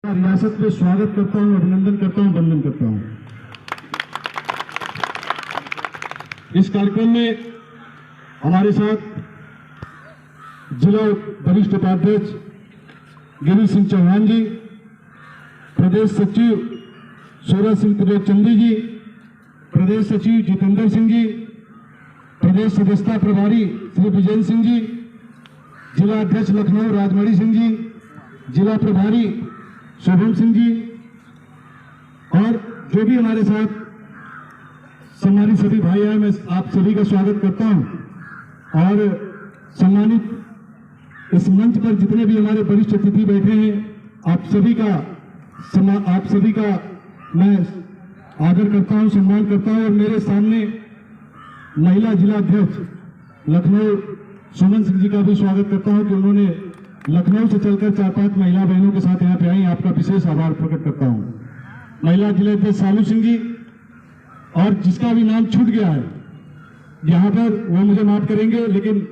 रियासत में स्वागत करता हूं, अभिनंदन करता हूं, वंदन करता हूं। इस कार्यक्रम में हमारे साथ जिला वरिष्ठ उपाध्यक्ष गिरीश सिंह चौहान जी, प्रदेश सचिव सूरज सिंह त्रिलोकचंदी जी, प्रदेश सचिव जितेंद्र सिंह जी, प्रदेश सदस्यता प्रभारी श्री विजय सिंह जी, जिला अध्यक्ष लखनऊ राजमणि सिंह जी, जिला प्रभारी शुभम सिंह जी और जो भी हमारे साथ सम्मानित सभी भाई हैं, मैं आप सभी का स्वागत करता हूं। और सम्मानित इस मंच पर जितने भी हमारे वरिष्ठ अतिथि बैठे हैं, आप सभी का मैं आदर करता हूं, सम्मान करता हूं। और मेरे सामने महिला जिला अध्यक्ष लखनऊ सुमन सिंह जी का भी स्वागत करता हूं कि उन्होंने लखनऊ से चलकर 4-5 महिला बहनों के साथ यहाँ पे आई। आपका विशेष आभार प्रकट करता हूँ। महिला जिला अध्यक्ष सालू सिंह जी, और जिसका भी नाम छूट गया है यहाँ पर वो मुझे माफ करेंगे, लेकिन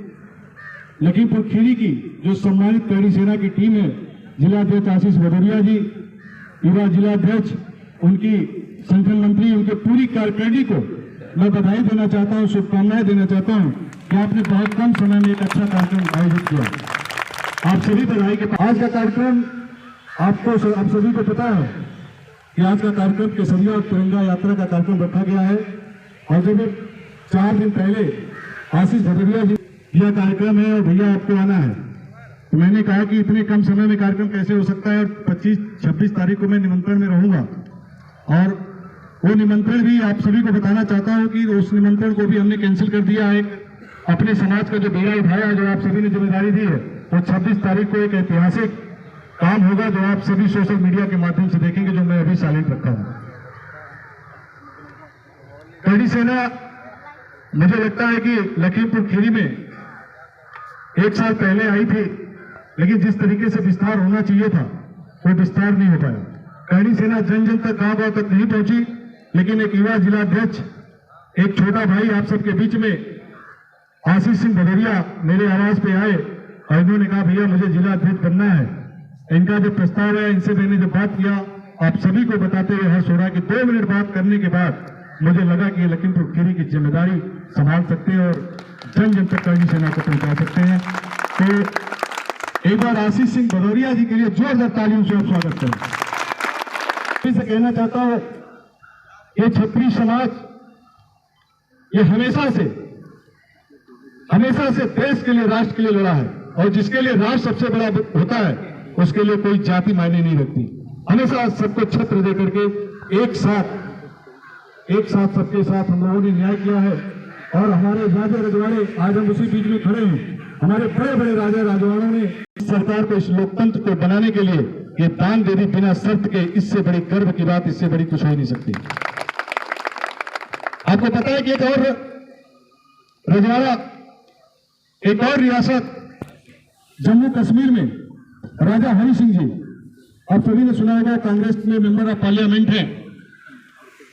लखीमपुर खीरी की जो सम्मानित कैडी सेना की टीम है, जिला अध्यक्ष आशीष भदौरिया जी, युवा जिला अध्यक्ष, उनकी संगठन मंत्री, उनके पूरी कार्यकारिणी को मैं बधाई देना चाहता हूँ, शुभकामनाएं देना चाहता हूँ कि आपने बहुत कम समय में एक अच्छा कार्यक्रम आयोजित किया। आप सभी बधाई के आज का कार्यक्रम आप सभी को पता है कि आज का कार्यक्रम केसरिया और तिरंगा यात्रा का कार्यक्रम रखा गया है। और जब 4 दिन पहले आशीष भदौरिया जी यह कार्यक्रम है और भैया आपको आना है, तो मैंने कहा कि इतने कम समय में कार्यक्रम कैसे हो सकता है। और 25-26 तारीख को मैं निमंत्रण में रहूंगा और वो निमंत्रण भी आप सभी को बताना चाहता हूँ कि उस निमंत्रण को भी हमने कैंसिल कर दिया है। अपने समाज का जो बेड़ा उठाया, जो आप सभी ने जिम्मेदारी दी है, तो 26 तारीख को एक ऐतिहासिक काम होगा जो आप सभी सोशल मीडिया के माध्यम से देखेंगे, जो मैं अभी साइलेंट रखा हूं। कैडी सेना मुझे लगता है कि लखीमपुर खीरी में 1 साल पहले आई थी, लेकिन जिस तरीके से विस्तार होना चाहिए था वो विस्तार नहीं हो पाया। कैडी सेना जन जन तक गांव तक नहीं पहुंची, लेकिन एक युवा जिला अध्यक्ष, एक छोटा भाई आप सबके बीच में आशीष सिंह भदौरिया मेरे आवाज पे आए और इन्होंने कहा भैया मुझे जिला अध्यक्ष बनना है। इनका जो प्रस्ताव है, इनसे मैंने जो बात किया, आप सभी को बताते हुए हर्ष हो रहा है कि 2 मिनट बात करने के बाद मुझे लगा कि ये लखीमपुर खीरी की जिम्मेदारी संभाल सकते हैं और जन जन तक कैडी सेना को पहुंचा सकते हैं। तो एक बार आशीष सिंह भदौरिया जी के लिए जोरदार तालियों से स्वागत करें। से कहना चाहता हूं, ये क्षत्रिय समाज ये हमेशा से देश के लिए, राष्ट्र के लिए लड़ा है, और जिसके लिए राष्ट्र सबसे बड़ा होता है उसके लिए कोई जाति मायने नहीं रखती। हमेशा सबको छत्र दे करके एक साथ सबके साथ हम लोगों ने न्याय किया है। और हमारे राजा रजवाड़े, आज हम उसी बीच में खड़े हैं, हमारे बड़े बड़े राजा राजवाड़ों ने सरकार को, इस लोकतंत्र को बनाने के लिए ये दान दे दी बिना शर्त के। इससे बड़ी गर्व की बात, इससे बड़ी कुछ हो नहीं सकती। आपको पता है कि एक और रजवाड़ा, एक और रियासत जम्मू कश्मीर में राजा हरि सिंह जी, आप सभी ने सुना होगा, कांग्रेस में मेंबर ऑफ पार्लियामेंट हैं।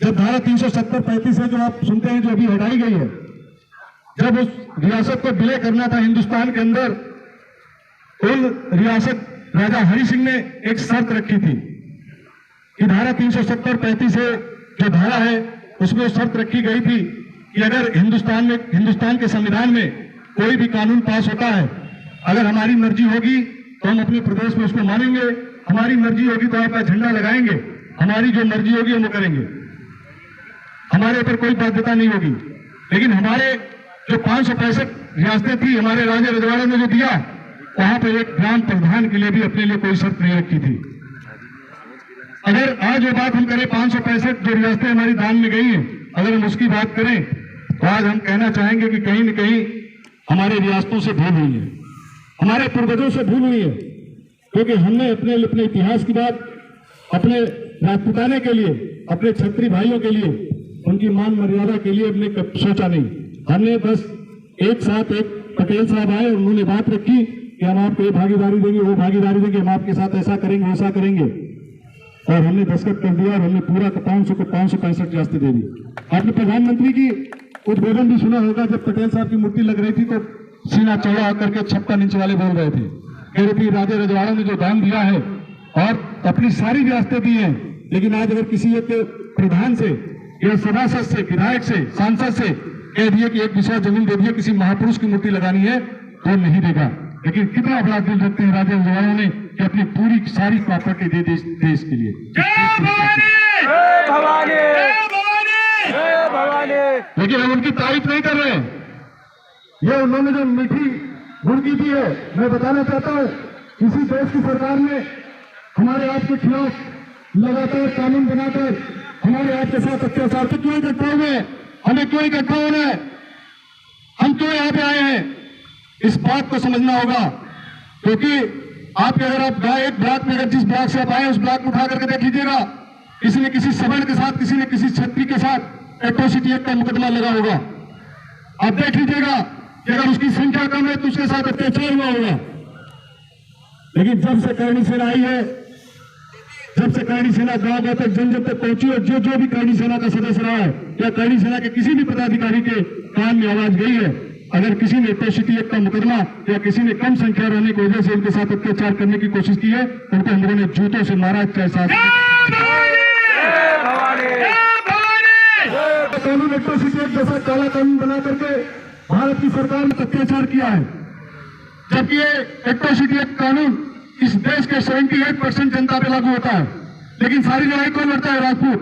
जब धारा 370-35 है जो आप सुनते हैं, जो अभी हटाई गई है, जब उस रियासत को विलय करना था हिंदुस्तान के अंदर, उन रियासत राजा हरि सिंह ने एक शर्त रखी थी कि धारा 370-35 से जो धारा है उसमें शर्त रखी गई थी कि अगर हिंदुस्तान के संविधान में कोई भी कानून पास होता है, अगर हमारी मर्जी होगी तो हम अपने प्रदेश में उसको मानेंगे, हमारी मर्जी होगी तो आपका झंडा लगाएंगे, हमारी जो मर्जी होगी हम वो करेंगे, हमारे ऊपर कोई बाध्यता नहीं होगी। लेकिन हमारे जो 565 रियासतें थी, हमारे राजा रजवाड़े ने जो दिया, वहां पर एक ग्राम प्रधान के लिए भी अपने लिए कोई शर्त नहीं रखी थी। अगर आज ये बात हम करें, 565 जो रियासतें हमारी दान में गई हैं, अगर हम उसकी बात करें तो आज हम कहना चाहेंगे कि कहीं न कहीं हमारे रियासतों से भूल हुई है, हमारे पूर्वजों से भूल हुई है, क्योंकि हमने अपने इतिहास की बात अपने राजपुताने के लिए, अपने क्षत्रिय भाइयों के लिए, उनकी मान मर्यादा के लिए हमने सोचा नहीं। हमने बस एक साथ, एक पटेल साहब आए और उन्होंने बात रखी कि हम आपको ये भागीदारी देंगे, वो भागीदारी देंगे, हम आपके साथ ऐसा करेंगे, वैसा करेंगे, और हमने दस्तखत कर दिया और हमने पूरा 500 को 565 रियासतें दे दी। आपने प्रधानमंत्री की उद्बोधन भी सुना होगा, जब पटेल साहब की मूर्ति लग रही थी तो सीना चौड़ा करके 56 इंच वाले बोल रहे थे, कह रहे थे राजा रजवाड़ों ने जो दान दिया है और अपनी सारी रियासतें दी हैं, लेकिन आज अगर किसी एक प्रधान से या सभासद से, विधायक से, सांसद से कह दिए कि एक विषय जमीन दे दिए, किसी महापुरुष की मूर्ति लगानी है, तो नहीं देगा। लेकिन कितना बड़ा दिल रखते हैं राजा जवानों ने कि अपनी पूरी सारी प्रॉपर्टी दे देश के लिए। लेकिन हम उनकी तारीफ नहीं कर रहे हैं। ये उन्होंने जो मीठी गुड़की दी है, मैं बताना चाहता हूँ, किसी देश की सरकार ने हमारे आपके खिलाफ लगातार कानून बनाकर हमारे आपके साथ अत्याचार तो क्यों इकट्ठा हुए, हमें क्यों इकट्ठा होना है, हम क्यों यहाँ पे आए हैं, इस बात को समझना होगा। क्योंकि आप अगर आप एक ब्लॉक में, अगर जिस ब्लॉक से आप आए उस ब्लॉक में उठा करके देख लीजिएगा, किसी ने किसी सवर्ण के साथ, किसी ने किसी क्षत्रिय के साथ एट्रोसिटी एक्ट का मुकदमा लगा होगा। आप देख लीजिएगा कि अगर उसकी संख्या कम है तो उसके साथ अत्याचार हुआ होगा। लेकिन जब से करणी सेना आई है, जब से करणी सेना गांव तक, जन तक पहुंची और जो भी करणी सेना का सदस्य रहा है या करणी सेना के किसी भी पदाधिकारी के कान में आवाज गई है, अगर किसी ने एट्रोसिटी एक्ट का मुकदमा या किसी ने कम संख्या रहने की वजह से उनके साथ अत्याचार करने की कोशिश की है, उनको हम लोगों ने जूतों से मारा, चाहे साथ कानून एट्रोसिटी एक्ट जैसा काला कानून बना करके भारत की सरकार ने अत्याचार किया है। जबकि ये एट्रोसिटी एक्ट कानून इस देश के 78% जनता पे लागू होता है, लेकिन सारी लड़ाई कौन लड़ता है? राजपूत।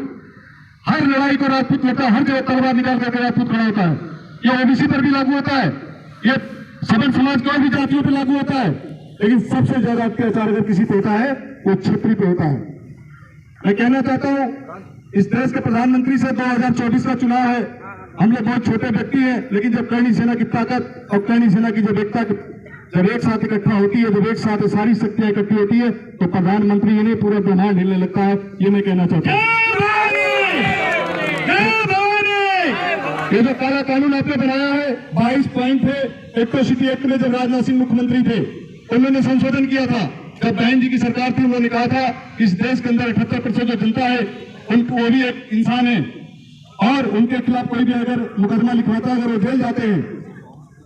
हर लड़ाई को राजपूत लड़ता है, हर जगह तलवार निकाल करके राजपूत खड़ा होता है। ये ओबीसी पर भी लागू होता है, ये सवर्ण समाज की और भी जातियों पर लागू होता है, लेकिन सबसे ज्यादा अत्याचार अगर किसी पे होता है वो क्षत्रिय पे होता है। मैं कहना चाहता हूं, इस देश के प्रधानमंत्री से 2024 का चुनाव है। हम लोग बहुत छोटे व्यक्ति हैं, लेकिन जब करणी सेना की ताकत और करणी सेना की जब एकता जब एक साथ इकट्ठा होती है, जब एक साथ सारी शक्तियां इकट्ठी होती है, तो प्रधानमंत्री ने पूरा ब्रह्मांड हिलने लगता है। ये मैं कहना चाहता हूँ। ये जो काला कानून आपने बनाया है, 22 पॉइंट थे एट्रोसिटी एक्ट में। जब राजनाथ सिंह मुख्यमंत्री थे, उन्होंने संशोधन किया था। जब बहन जी की सरकार थी, उन्होंने कहा था इस देश के अंदर 78% जो जनता है उनको, वो भी एक इंसान है और उनके खिलाफ कोई भी अगर मुकदमा लिखवाता है, अगर वो जेल जाते हैं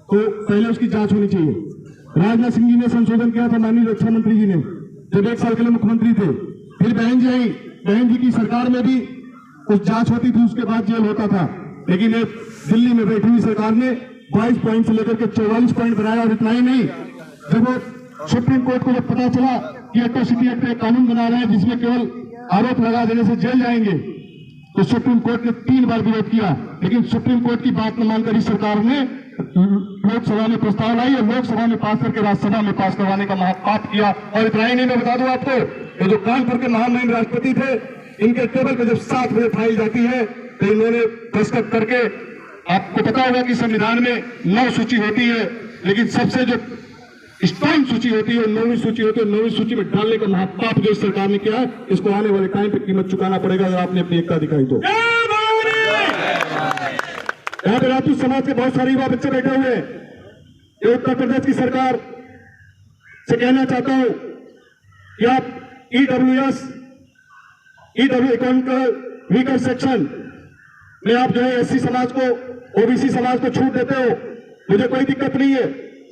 तो पहले उसकी जांच होनी चाहिए। राजनाथ सिंह जी ने संशोधन किया था, माननीय रक्षा मंत्री जी ने, जब 1 साल के लिए मुख्यमंत्री थे। फिर बहन जी आई, बहन जी की सरकार में भी कुछ जांच होती थी, उसके बाद जेल होता था। लेकिन एक दिल्ली में बैठी हुई सरकार ने 22 पॉइंट से लेकर के 44 पॉइंट बनाया। और इतना ही नहीं, जब वो सुप्रीम कोर्ट को जब पता चला कि एट्रोसिटी एक्ट एक कानून बना रहे हैं जिसमें केवल आरोप लगा देने से जेल जाएंगे, तो सुप्रीम कोर्ट ने 3 बार विरोध किया। लेकिन सुप्रीम कोर्ट की बात न मानकर इस सरकार ने लोकसभा में प्रस्ताव लाई और लोकसभा में पास करके राज्यसभा में पास करवाने का महापाप किया। और इतना ही नहीं, मैं बता दूं आपको, ये जो कानपुर के महामहिम राष्ट्रपति थे, इनके टेबल पर जब 7 बजे फाइल जाती है तो इन्होंने दस्तखत करके, आपको पता होगा कि संविधान में 9 सूची होती है, लेकिन सबसे जो स्ट्रॉन्ग सूची होती है 9वीं सूची होती है। 9वीं सूची में डालने का महापाप जो सरकार ने किया है, इसको आने वाले टाइम पे कीमत चुकाना पड़ेगा अगर आपने अपनी एकता दिखाई तो। यहाँ पे राजपूत समाज के बहुत सारे युवा बच्चे बैठे हुए हैं। ये उत्तर प्रदेश की सरकार से कहना चाहता हूं कि आप ईडब्ल्यूएस इकोनॉमिकल वीकर सेक्शन में आप जो है एससी समाज को, ओबीसी समाज को छूट देते हो, मुझे कोई दिक्कत नहीं है।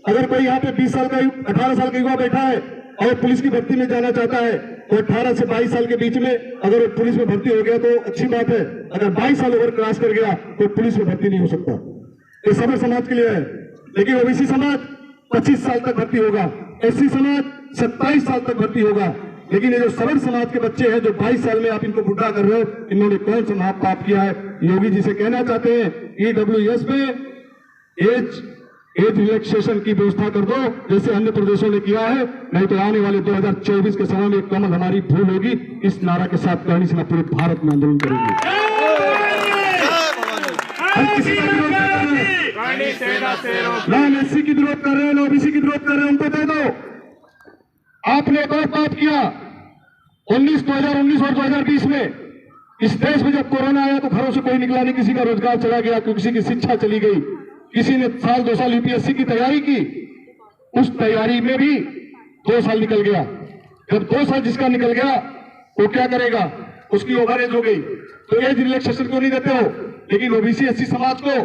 अगर कोई यहाँ पे 20 साल का 18 साल का युवा बैठा है और पुलिस की भर्ती में जाना चाहता है, तो 18 से 22 साल के बीच में अगर वो पुलिस में भर्ती हो गया तो अच्छी बात है। अगर 22 साल ओवर क्रॉस कर गया तो पुलिस में भर्ती नहीं हो सकता। ये सभी समाज के लिए है। लेकिन ओबीसी समाज 25 साल तक भर्ती होगा, एससी समाज 27 साल तक भर्ती होगा। लेकिन ये जो सवर्ण समाज के बच्चे हैं जो 22 साल में आप इनको बुढ़ा कर रहे हो, इन्होंने कौन सा महापाप किया है? योगी जी से कहना चाहते हैं ईडब्ल्यूएस में एज रिलैक्सेशन की व्यवस्था कर दो, जैसे अन्य प्रदेशों ने किया है। नहीं तो आने वाले 2024 के समय में कमल हमारी भूल होगी। इस नारा के साथ करणी सेना पूरे भारत में आंदोलन करेगी। हम किसी का विरोध नहीं कर रहे, ना एससी की विरोध कर रहे हैं, ना ओबीसी की विरोध कर रहे हैं, उनको दे दो। आपने एक और बात किया 2019 और 2020 में, इस देश में जब कोरोना आया तो घरों से कोई निकला नहीं, किसी का रोजगार चला गया, किसी की शिक्षा चली गई, किसी ने साल 2 साल यूपीएससी की तैयारी की, उस तैयारी में भी 2 साल निकल गया। जब 2 साल जिसका निकल गया वो क्या करेगा? उसकी ओवरेज हो गई। तो एज रिलैक्सेशन क्यों नहीं देते हो? लेकिन ओबीसी एससी समाज को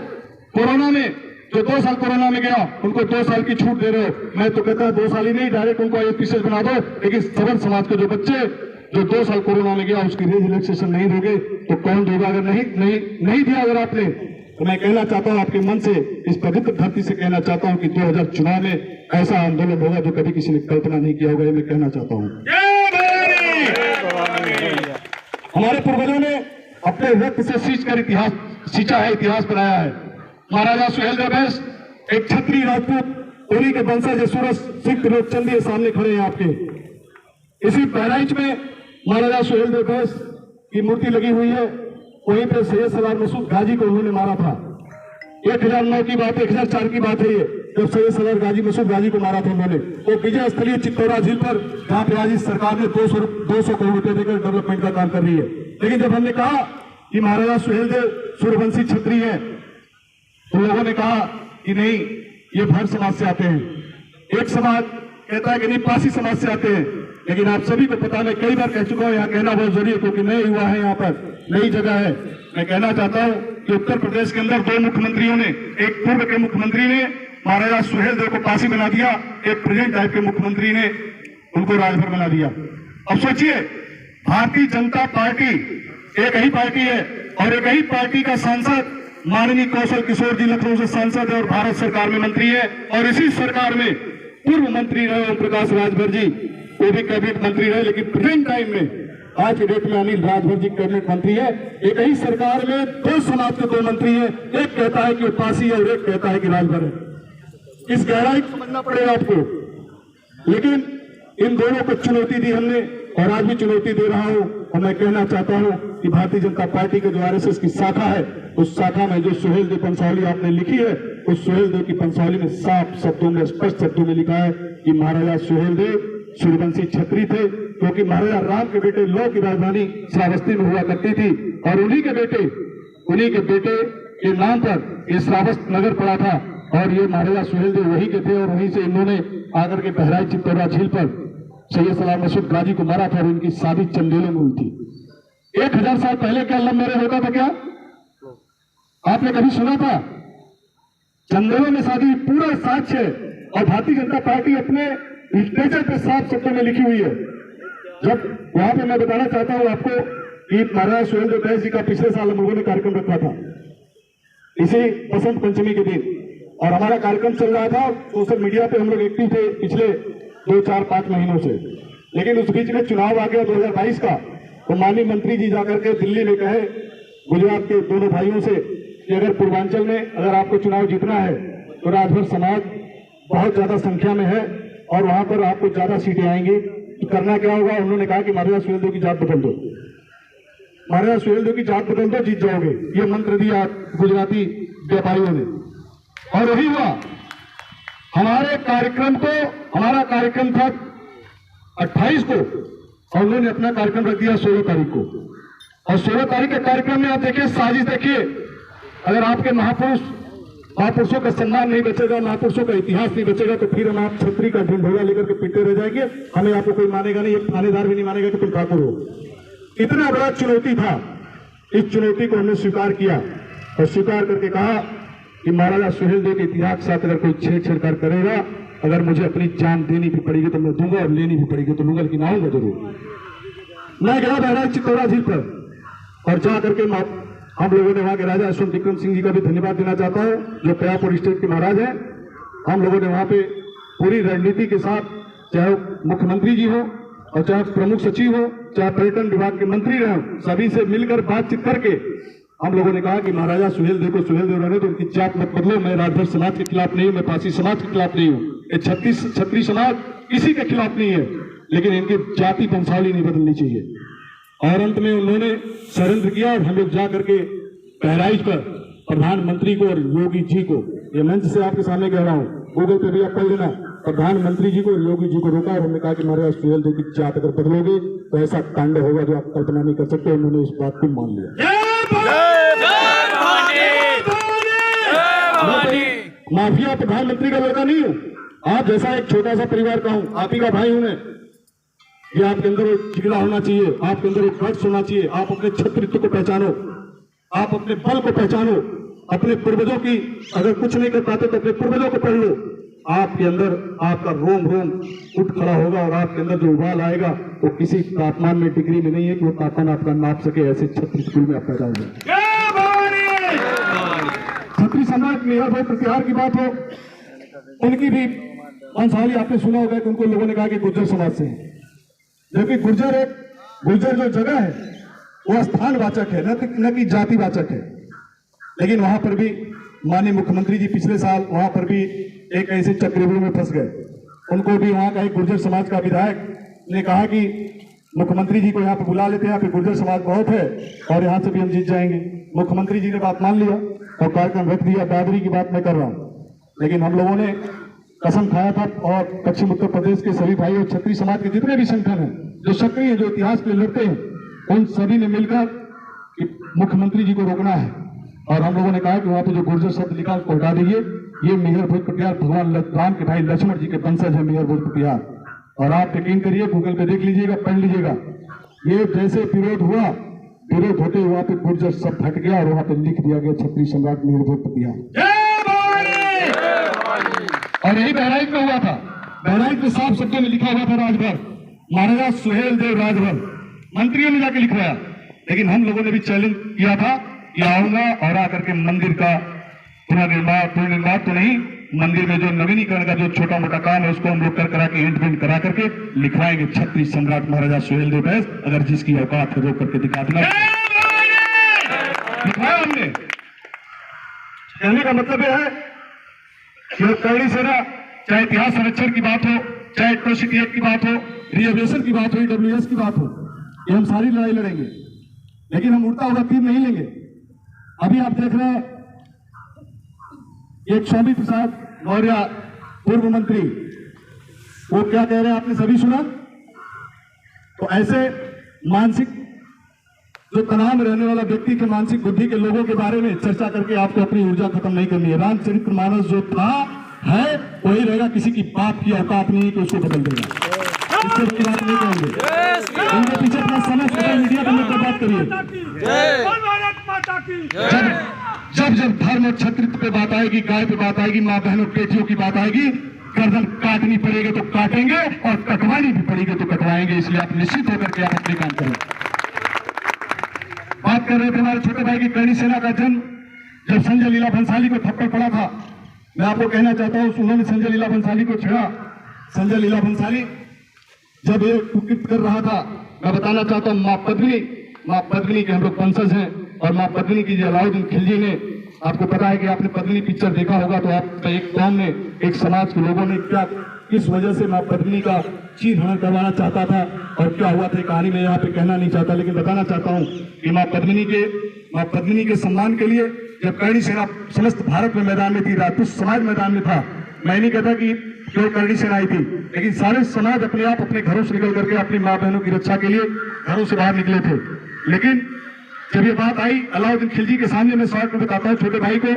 कोरोना में जो 2 साल कोरोना में गया उनको 2 साल की छूट दे रहे हो। मैं तो कहता हूं 2 साल ही नहीं, डायरेक्ट उनको एपीसीएस बना दो। लेकिन सबर समाज के जो बच्चे जो 2 साल कोरोना में गया उसकी रिलैक्सेशन नहीं दोगे तो कौन देगा? अगर नहीं दिया अगर आपने, तो मैं कहना चाहता हूं आपके मन से, इस पवित्र धरती से कहना चाहता हूं कि 2000 चुनाव में ऐसा आंदोलन होगा जो कभी किसी ने कल्पना नहीं किया होगा। ये मैं कहना चाहता हूं। हमारे पूर्वजों ने अपने रक्त से सींचकर इतिहास सींचा है, इतिहास बनाया है। महाराजा सुहेलदेव बैस एक क्षत्रिय राजपूत, उन्हीं के वंशज सूरज सिंह त्रिलोकचंदी सामने खड़े हैं आपके। इसी बहराइच में महाराजा सुहेलदेव बैस की मूर्ति लगी हुई है। वहीं पर सैयद सलार मसूद गाजी को उन्होंने मारा था। 1009 की बात, 1004 की बात है ये, जब सैयद सलार गाजी मसूद गाजी को मारा था उन्होंने। वो विजय स्थलीय चित्तौरा झील पर, जहां पर आज इस सरकार ने 200 करोड़ रुपए देकर डेवलपमेंट का काम कर रही है। लेकिन जब हमने कहा कि महाराजा सुहेलदेव सूर्यवंशी क्षत्रिय है, तो लोगों ने कहा कि नहीं, ये भर समाज से आते हैं। एक समाज कहता है कि नहीं, पासी समाज से आते हैं। लेकिन आप सभी को पता, मैं कई बार कह चुका हूं, यहाँ कहना बहुत जरूरी है क्योंकि नए युवा है, यहाँ पर नई जगह है। मैं कहना चाहता हूं कि उत्तर प्रदेश के अंदर 2 मुख्यमंत्रियों ने, एक पूर्व के मुख्यमंत्री ने महाराजा सुहेलदेव को पासी बना दिया, एक प्रेजेंट टाइप के मुख्यमंत्री ने उनको राजभर बना दिया। अब सोचिए, भारतीय जनता पार्टी एक ही पार्टी है और एक ही पार्टी का सांसद माननीय कौशल किशोर जी लखनऊ से सांसद है और भारत सरकार में मंत्री है। और इसी सरकार में पूर्व मंत्री रहे ओम प्रकाश राजभर जी, वो भी कैबिनेट मंत्री रहे। लेकिन प्रेजेंट टाइम में आज के डेट में अनिल राजभर जी कैबिनेट मंत्री है। एक ही सरकार में 2 समाज के 2 मंत्री हैं, एक कहता है कि वो पासी है और एक कहता है कि राजभर है। इस गहराई को समझना पड़ेगा आपको। लेकिन इन दोनों को चुनौती दी हमने और आज भी चुनौती दे रहा हूं। और मैं कहना चाहता हूं कि भारतीय जनता पार्टी के जो आरएसएस की शाखा है, उस शाखा में जो सुहेलदेव पंचावली आपने लिखी है, उस सुहेलदेव की पंचावली में साफ शब्दों में, स्पष्ट शब्दों में लिखा है कि महाराजा सुहेलदेव सूर्यवंशी क्षत्रिय थे। क्योंकि महाराजा राम के बेटे लौ की राजधानी श्रावस्ती में हुआ करती थी और उन्हीं के बेटे के नाम पर ये श्रावस्त नगर पड़ा था। और ये महाराजा सुहेलदेव वही के थे और वहीं से इन्होंने आकर के बहराइच चित्तौरा झील पर सैयद सलार मसूद गाजी को मारा था और इनकी शादी चंदेलों में हुई थी। 1000 साल पहले क्या लव मैरिज होता था? क्या आपने कभी सुना था? चंदेलों में शादी पूरा साक्ष्य है। और भारतीय जनता पार्टी अपने लिटरेचर पे साफ शब्दों में लिखी हुई है। जब वहां पे मैं बताना चाहता हूं आपको कि महाराजा सुहेलदेव बैस जी का पिछले साल हम लोगों ने कार्यक्रम रखा था इसी बसंत पंचमी के दिन, और हमारा कार्यक्रम चल रहा था। सोशल मीडिया पे हम लोग एक्टिव थे पिछले 2-4-5 महीनों से। लेकिन उस बीच में चुनाव आ गया 2022 का, तो माननीय मंत्री जी जाकर के दिल्ली में कहे गुजरात के दोनों भाइयों से कि अगर पूर्वांचल में अगर आपको चुनाव जीतना है तो राजभर समाज बहुत ज्यादा संख्या में है और वहां पर आपको ज्यादा सीटें आएंगी, तो करना क्या होगा? उन्होंने कहा कि महाराजा सुहेलदेव की जात बदल दो, महाराजा सुहेलदेव की जात बदल दो, जीत जाओगे। ये मंत्र दिया गुजराती व्यापारियों ने और वही हुआ। हमारा कार्यक्रम था 28 को और उन्होंने अपना कार्यक्रम रख दिया 16 तारीख को। और 16 तारीख के कार्यक्रम में आप देखिए, साजिश देखिए, अगर आपके महापुरुषों का सम्मान नहीं बचेगा, महापुरुषों का इतिहास नहीं बचेगा, तो फिर हम आप छतरी का ढिंढोरा लेकर के पीटते रह जाएंगे। हमें आपको कोई मानेगा नहीं, एक थानेदार भी नहीं मानेगा कि तुम ठाकुर हो। इतना बड़ा चुनौती था, इस चुनौती को हमने स्वीकार किया और स्वीकार करके कहा कि महाराजा सुहेलदेव के इतिहास के साथ अगर कोई छेड़छाड़ करेगा, अगर मुझे अपनी जान देनी भी पड़ेगी तो मैं दूंगा और लेनी भी पड़ेगी तो लूंगा, लेकिन आऊंगा जरूर। मैं गया बहराइच चित्तौरा झील पर और जा करके हम लोगों ने वहां के राजा यशवंत विक्रम सिंह जी का भी धन्यवाद देना चाहता हूं, जो कयापुर स्टेट के महाराज हैं। हम लोगों ने वहां पे पूरी रणनीति के साथ, चाहे मुख्यमंत्री जी हो और चाहे प्रमुख सचिव हो, चाहे पर्यटन विभाग के मंत्री रहे, सभी से मिलकर बातचीत करके हम लोगों ने कहा कि महाराजा सुहेलदेव को सुहेलदेव रहने तो उनकी जात मत बदलो। मैं राजभर समाज के खिलाफ नहीं हूं, मैं पासी समाज के खिलाफ नहीं हूं, ये छत्तीस समाज किसी के खिलाफ नहीं है, लेकिन इनकी जाति वंशावली नहीं बदलनी चाहिए। और अंत में उन्होंने सरेंद्र किया और हम लोग जा करके बहराइच पर प्रधानमंत्री को और योगी जी को, ये मंच से आपके सामने कह रहा हूं, गूगल पे भी आप कर लेना, प्रधानमंत्री जी को और योगी जी को रोका और हमने कहा कि महाराजा सुहेलदेव की जात अगर बदलोगे तो ऐसा कांड होगा जो आप कल्पना नहीं कर सकते। उन्होंने इस बात को मान लिया। माफिया प्रधानमंत्री का लड़का नहीं हूं, आप जैसा एक छोटा सा परिवार का हूं, आप ही का भाई हूं मैं। ये आपके अंदर एक जिगरा होना चाहिए, आपके अंदर एक गट्स होना चाहिए। आप अपने छत्रित्व को पहचानो, आप अपने बल को पहचानो, अपने पूर्वजों की अगर कुछ नहीं कर पाते तो अपने पूर्वजों को पढ़ लो। आपके अंदर आपका रोम रोम उठ खड़ा होगा और आपके अंदर जो उबाल आएगा वो किसी तापमान में, डिग्री में नहीं है कि वो तापमान आपका नाप सके। ऐसे छत्री स्कूल में आप पैदा हो गए। छत्री सम्राट मेहर भाई प्रतिहार की बात हो, उनकी भी वंशावली आपने सुना होगा कि उनको लोगों ने कहा कि गुर्जर समाज से है, जबकि गुर्जर जो जगह है वो स्थानवाचक है, न कि जातिवाचक है। लेकिन वहां पर भी माननीय मुख्यमंत्री जी पिछले साल वहां पर भी एक ऐसे चक्रव्यूह में फंस गए। उनको भी वहां का एक गुर्जर समाज का विधायक ने कहा कि मुख्यमंत्री जी को यहाँ पे बुला लेते हैं, यहाँ पे गुर्जर समाज बहुत है और यहाँ से भी हम जीत जाएंगे। मुख्यमंत्री जी ने बात मान लिया और कार्यक्रम रख दिया। बहादुरी की बात मैं कर रहा हूँ, लेकिन हम लोगों ने कसम खाया था और पश्चिम उत्तर प्रदेश के सभी भाई और छत्री समाज के जितने भी संगठन हैं जो सक्रिय हैं, जो इतिहास के लिए लड़ते हैं, उन सभी ने मिलकर मुख्यमंत्री जी को रोकना है। और हम लोगों ने कहा कि वहां पे जो गुर्जर शब्द लिखा उसको हटा दीजिए। ये मेहर भोज पटियार भगवान राम के भाई लक्ष्मण जी के वंशज है मेहर भोज पटियार। और आप यकीन करिए, गूगल पे देख लीजिएगा, पढ़ लीजिएगा, ये जैसे विरोध होते वहां पे गुर्जर शब्द हट गया और वहां पे लिख दिया गया छत्री सम्राट मेहर भोज पटियार। और यही बहराइच में हुआ था। बहराइच में साफ शब्दों में लिखा हुआ था राजभर, महाराजा सुहेल देव राजभर, मंत्रियों ने जाके लिखवाया। लेकिन हम लोगों ने भी चैलेंज किया था कि आऊंगा और आकर के मंदिर का पुनर्निर्माण तो नहीं, मंदिर में जो नवीनीकरण का जो छोटा मोटा काम है उसको हम लोग करा के एंड पेंट करा करके लिखवाएंगे छत्री सम्राट महाराजा सुहेल देव बैस। अगर जिसकी औकात है वो करके दिखा देना। लिखवाया हमने। कहने का मतलब यह है कि करणी सेना, चाहे इतिहास संरक्षण की बात हो, चाहे एट्रोसिटी एक्ट की बात हो, रिजर्वेशन की बात हो, ईडब्ल्यूएस की बात हो, ये हम सारी लड़ाई लड़ेंगे। लेकिन हम उड़ता हुआ तीर नहीं लेंगे। अभी आप देख रहे हैं एक स्वामी प्रसाद मौर्य पूर्व मंत्री, वो क्या कह रहे हैं आपने सभी सुना। तो ऐसे मानसिक जो तनाव में रहने वाला व्यक्ति के मानसिक बुद्धि के लोगों के बारे में चर्चा करके आपको अपनी ऊर्जा खत्म नहीं करनी है। रामचरितमानस जो था है वही रहेगा, किसी की बाप की औकात नहीं कि उसको बदल देगा। इससे की बात नहीं करेंगे। इनके पीछे अपना समय सोशल मीडिया पर मत बात करिए। जब धर्म और छत्रित्व पे बात आएगी, गाय पे बात आएगी, माँ बहनों बेटियों की बात आएगी, गर्दन काटनी पड़ेगी तो काटेंगे और कटवानी भी पड़ेगी तो कटवाएंगे। इसलिए आप निश्चित होकर के आप अपने काम करें। बात कर रहे थे हमारे छोटे भाई की करणी सेना का जन्म जब संजय लीला भंसाली को थप्पड़ पड़ा था। मैं आपको कहना चाहता हूं, उन्होंने संजय लीला भंसाली को छेड़ा। संजय लीला भंसाली जब ये कुकृत्य कर रहा था, मैं बताना चाहता हूं, माँ पद्मिनी के हम लोग वंशज हैं। और माँ पद्मिनी की अलाउद्दीन खिलजी ने, आपको पता है कि आपने पद्मिनी पिक्चर देखा होगा, तो आप एक कौम ने, एक समाज के लोगों ने क्या किस वजह से माँ पद्मिनी का चीरहरण करवाना चाहता था और क्या हुआ था, कहानी में यहाँ पे कहना नहीं चाहता, लेकिन बताना चाहता हूँ कि माँ पद्मिनी के सम्मान के लिए जब करणी सेना समस्त भारत में मैदान में थी, राजपूत समाज मैदान में था। मैं नहीं कहता कि केवल करणी सेना आई थी, लेकिन सारे समाज अपने आप अपने घरों से निकल करके अपनी माँ बहनों की रक्षा के लिए घरों से बाहर निकले थे। लेकिन जब ये बात आई अलाउद्दीन खिलजी के सामने, मैं शॉर्ट में बताता हूँ छोटे भाई को,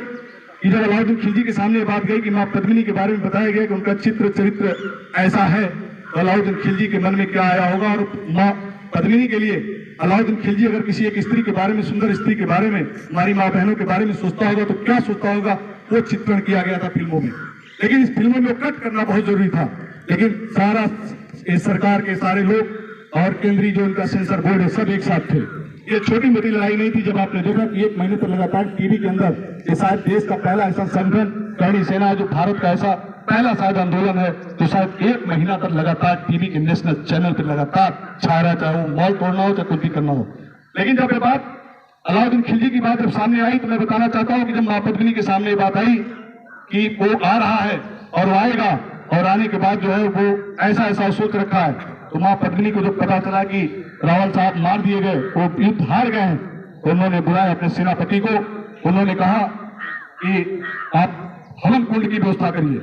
कि जब अलाउद्दीन खिलजी के सामने ये बात गई कि माँ पद्मिनी के बारे में बताया गया कि उनका चरित्र ऐसा है, तो अलाउद्दीन खिलजी के मन में क्या आया होगा। और माँ पद्मिनी के लिए अलाउद्दीन खिलजी अगर किसी एक स्त्री के बारे में, सुंदर स्त्री के बारे में, हमारी माँ बहनों के बारे में सोचता होगा तो क्या सोचता होगा, वो चित्रण किया गया था फिल्मों में। लेकिन इस फिल्मों में कट करना बहुत जरूरी था, लेकिन सारा इस सरकार के सारे लोग और केंद्रीय जो इनका सेंसर बोर्ड है सब एक साथ थे। ये छोटी मोटी लड़ाई नहीं थी। जब आपने देखा कि 1 महीने तक लगातार टीवी के अंदर ये शायद देश का पहला ऐसा संगठन करणी सेना है, जो भारत का ऐसा पहला शायद आंदोलन है जो शायद 1 महीना तक लगातार टीवी के नेशनल चैनल पर लगातार छा रहा, चाहे वो मॉल तोड़ना हो चाहे कुछ भी करना हो। लेकिन जब ये बात अलाउद्दीन खिलजी की बात जब सामने आई, तो मैं बताना चाहता हूँ कि जब माँ पद्मिनी के सामने ये बात आई कि वो आ रहा है और वो आएगा, और आने के बाद जो है वो ऐसा सोच रखा है, तो माँ पद्मिनी को जब पता चला कि रावल साहब मार दिए गए, वो युद्ध हार गए हैं, तो उन्होंने बुलाया अपने सेनापति को। उन्होंने कहा कि आप हवन कुंड की व्यवस्था करिए।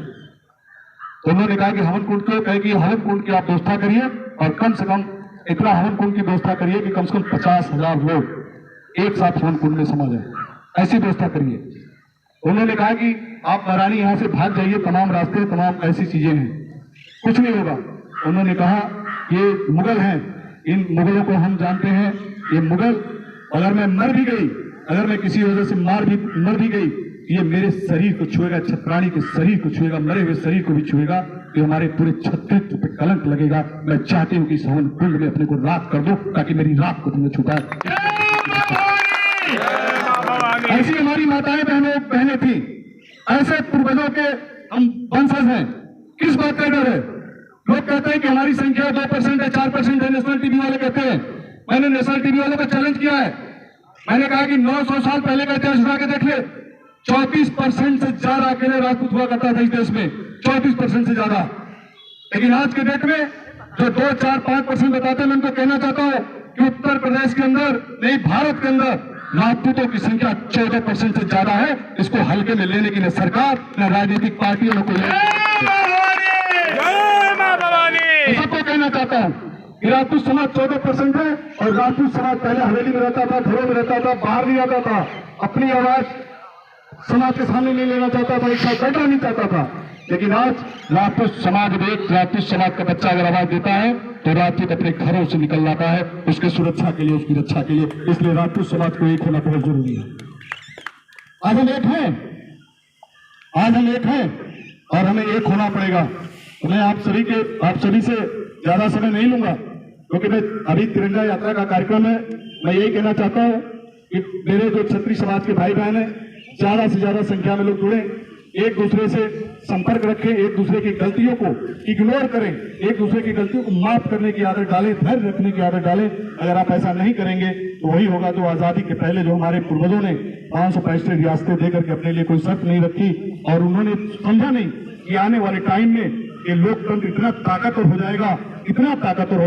तो उन्होंने कहा कि हवन कुंड क्यों? कहे कि हवन कुंड की आप व्यवस्था करिए और कम से कम इतना हवन कुंड की व्यवस्था करिए कि कम से कम 50,000 लोग एक साथ हवन कुंड में समा जाए, ऐसी व्यवस्था करिए। उन्होंने कहा कि आप महारानी यहाँ से भाग जाइए, तमाम रास्ते, तमाम ऐसी चीजें हैं, कुछ नहीं होगा। उन्होंने कहा ये मुगल हैं, इन मुगलों को हम जानते हैं, ये मुगल अगर मैं मर भी गई, अगर मैं किसी वजह से मर भी गई, ये मेरे शरीर को छुएगा, छत्राणी के शरीर को छुएगा, मरे हुए शरीर को भी छुएगा, तो हमारे पूरे छत्रित्व पे कलंक लगेगा। मैं चाहती हूँ कि इस हवन कुंड में अपने को राख कर दो, ताकि मेरी राख को तुमने छुपा। ऐसी हमारी माताएं बहनें थी, ऐसे पूर्वजों के हम वंशज हैं। किस बात का डर है? लोग कहते हैं कि हमारी संख्या 2% है, 4% है, नेशनल टीवी वाले कहते हैं। मैंने नेशनल टीवी वालों को चैलेंज किया है। मैंने कहा कि 900 साल पहले का इतिहास उठा के देख ले, 34% से ज्यादा अकेले राजपूत हुआ करता था इस देश में, 34% से ज्यादा। लेकिन आज के डेट में जो 2, 4, 5% बताते हैं, मैं उनको कहना चाहता हूं कि उत्तर प्रदेश के अंदर, नहीं भारत के अंदर राजपूतों की संख्या 14% से ज्यादा है। इसको हल्के में लेने की न सरकार न राजनीतिक पार्टियों ने कोई। सबको कहना चाहता हूं कि राजपूत समाज 14% है, और राजपूत समाज पहले हवेली में रहता था, घरों में रहता था, बाहर नहीं आता था, अपनी आवाज समाज के सामने नहीं लेना चाहता था, एक साथ बैठना नहीं चाहता था। लेकिन आज राजपूत समाज का बच्चा अगर आवाज देता है तो राजपूत अपने घरों से निकल जाता है, उसके सुरक्षा के लिए, उसकी रक्षा के लिए। इसलिए राजपूत समाज को एक होना बहुत जरूरी है। आज हम एक हैं और हमें एक होना पड़ेगा। तो मैं आप सभी से ज्यादा समय नहीं लूंगा, क्योंकि मैं अभी तिरंगा यात्रा का कार्यक्रम है। मैं यही कहना चाहता हूं कि मेरे जो क्षत्रिय समाज के भाई बहन हैं, ज्यादा से ज्यादा संख्या में लोग जुड़े, एक दूसरे से संपर्क रखें, एक दूसरे की गलतियों को इग्नोर करें, एक दूसरे की गलतियों को माफ करने की आदत डालें, धैर्य रखने की आदत डालें। अगर आप ऐसा नहीं करेंगे तो वही होगा जो आजादी के पहले जो हमारे पूर्वजों ने 565 रियासतें देकर के अपने लिए कोई शर्त नहीं रखी, और उन्होंने समझा नहीं कि आने वाले टाइम में ये लोकतंत्र इतना ताकतवर हो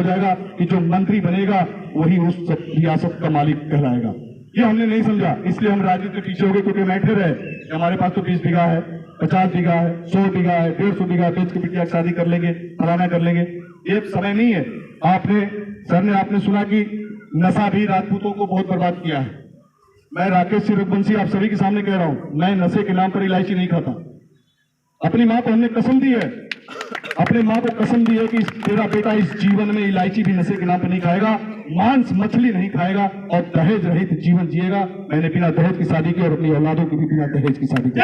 जाएगा कि जो मंत्री बनेगा वही उस रियासत का मालिक कहलाएगा। ये हमने नहीं समझा, इसलिए हम राजनीति के पीछे हो गए। क्योंकि मैटर है हमारे पास तो 20 बीघा है, 50 बीघा है, 100 बीघा है, 150 बीघा, बेच के बिटिया शादी कर लेंगे, फलाना कर लेंगे। ये समय नहीं है। आपने सुना कि नशा भी राजपूतों को बहुत बर्बाद किया है। मैं राकेश सिंह रघुवंशी आप सभी के सामने कह रहा हूं, मैं नशे के नाम पर इलायची नहीं खाता। अपनी मां को हमने कसम दी है, कि तेरा बेटा इस जीवन में इलायची भी नशे के नाम पर नहीं खाएगा, मांस मछली नहीं खाएगा, और दहेज रहित जीवन जिएगा। मैंने बिना दहेज की शादी की और अपनी औलादों की भी बिना दहेज की शादी की।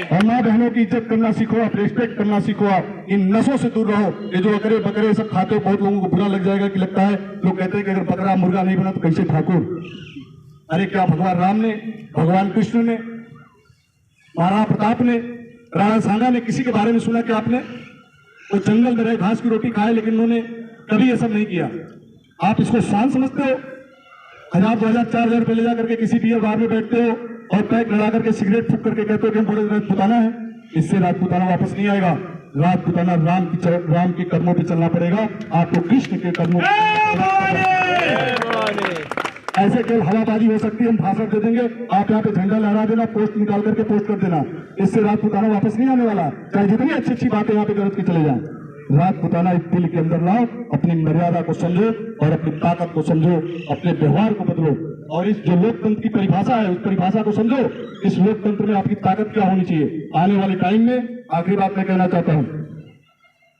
और माँ बहनों की इज्जत करना सीखो आप, रिस्पेक्ट करना सीखो आप। इन नशों से दूर रहो। ये जो बकरे बकरे सब खाते हो, बहुत लोगों को बुरा लग जाएगा कि लगता है, लोग कहते हैं कि अगर बकरा मुर्गा नहीं बना तो कैसे ठाकुर। अरे क्या भगवान राम ने, भगवान कृष्ण ने, महाराणा प्रताप ने, राणा सांगा ने किसी के बारे में सुना कि आपने? वो जंगल में रहे, घास की रोटी खाए, लेकिन उन्होंने कभी ये सब नहीं किया। आप इसको शान समझते हो? 1000, 2000, 4000 रुपए ले जाकर के किसी बियर बार में बैठते हो और पैक लगा करके सिगरेट फूक करके कहते हो कि हम बड़े राजपुताना है। इससे राजपुताना वापस नहीं आएगा। राजपुताना राम के कर्मों पे चलना पड़ेगा, आपको कृष्ण के कर्मों। ऐसे केवल हवाबाजी हो सकती है, हम भाषण दे देंगे, आप यहाँ पे झंडा लहरा देना, पोस्ट निकाल करके पोस्ट कर देना। इससे राजपुताना वापस नहीं आने वाला, चाहे जितनी अच्छी अच्छी बातें यहाँ पे गलत की चले जाएं। राजपुताना इस दिल के अंदर लाओ, अपनी मर्यादा को समझो और अपनी ताकत को समझो, अपने व्यवहार को बदलो, और इस जो लोकतंत्र की परिभाषा है उस परिभाषा को समझो। इस लोकतंत्र में आपकी ताकत क्या होनी चाहिए आने वाले टाइम में। आखिरी बात मैं कहना चाहता हूँ,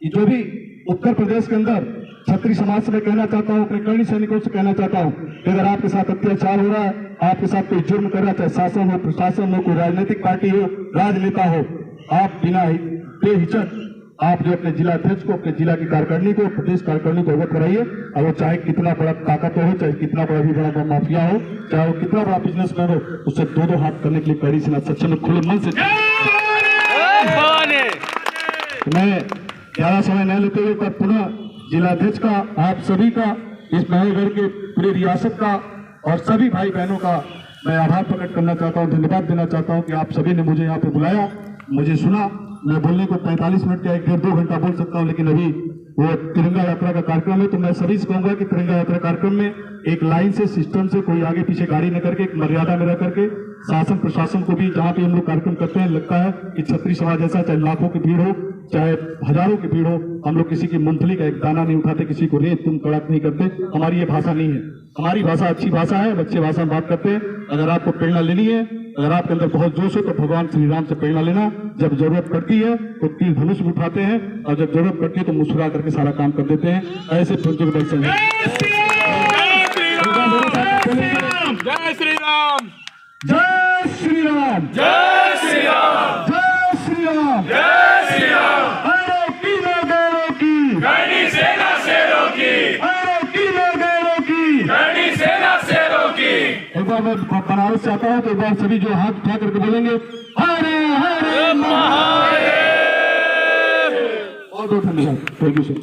जो भी उत्तर प्रदेश के अंदर क्षत्रिय समाज से मैं कहना चाहता हूँ, अपने कर्णी सैनिकों से कहना चाहता हूँ कि अगर आपके साथ अत्याचार हो रहा है, आपके साथ कोई जुर्म कर रहा है, चाहे शासन हो, प्रशासन हो, कोई राजनीतिक पार्टी हो, राजनेता हो, आप बिना बेहिचक आप जो अपने जिला अध्यक्ष को, अपने जिला की कार्यकारिणी को, प्रदेश कार्यकारिणी को अवगत कराइए। और वो चाहे कितना बड़ा ताकतवर हो, चाहे कितना बड़ा भी बड़ा माफिया हो, चाहे वो कितना बड़ा बिजनेसमैन हो, उससे दो हाथ करने के लिए कड़ी से सक्षम खुले मन से। मैं ज्यादा समय नहीं लेते हुए, पर पुनः जिला अध्यक्ष का, आप सभी का, इस महलगढ़ के पूरी रियासत का और सभी भाई बहनों का मैं आभार प्रकट करना चाहता हूं, धन्यवाद देना चाहता हूं कि आप सभी ने मुझे यहाँ पे बुलाया, मुझे सुना। मैं बोलने को 45 मिनट या 1-2 घंटा बोल सकता हूं, लेकिन अभी वो तिरंगा यात्रा का कार्यक्रम है, तो मैं सभी से कहूंगा कि तिरंगा यात्रा कार्यक्रम में एक लाइन से, सिस्टम से, कोई आगे पीछे गाड़ी न करके, एक मर्यादा में रह करके, शासन प्रशासन को भी जहां पे हम लोग कार्यक्रम करते हैं, लगता है कि क्षत्रिय समाज ऐसा, चाहे लाखों की भीड़ हो, चाहे हजारों की भीड़ हो, हम लोग किसी की मूंगफली का एक दाना नहीं उठाते, किसी को रेत तुम कड़क नहीं करते। हमारी ये भाषा नहीं है। हमारी भाषा अच्छी भाषा है, अच्छी भाषा में बात करते हैं। अगर आपको प्रेरणा लेनी है, अगर आपके अंदर बहुत जोश हो, तो भगवान श्री राम से प्रेरणा लेना। जब जरूरत पड़ती है तो तीर धनुष भी उठाते हैं, और जब जरूरत पड़ती है तो मुस्कुरा करके सारा काम कर देते हैं। ऐसे राम जय श्री राम जय श्री राम जय श्री राम जय श्री राम जय श्री राम आरोपी नगरों की करनी सेना शेरों की आरोपी नगरों की करनी सेना शेरों की। एक बार मैं बनारस से आता हूँ तो एक बार सभी जो हाथ उठा करके बोलेंगे हरे हरे महादेव। और दो धन्यवाद। Thank you sir.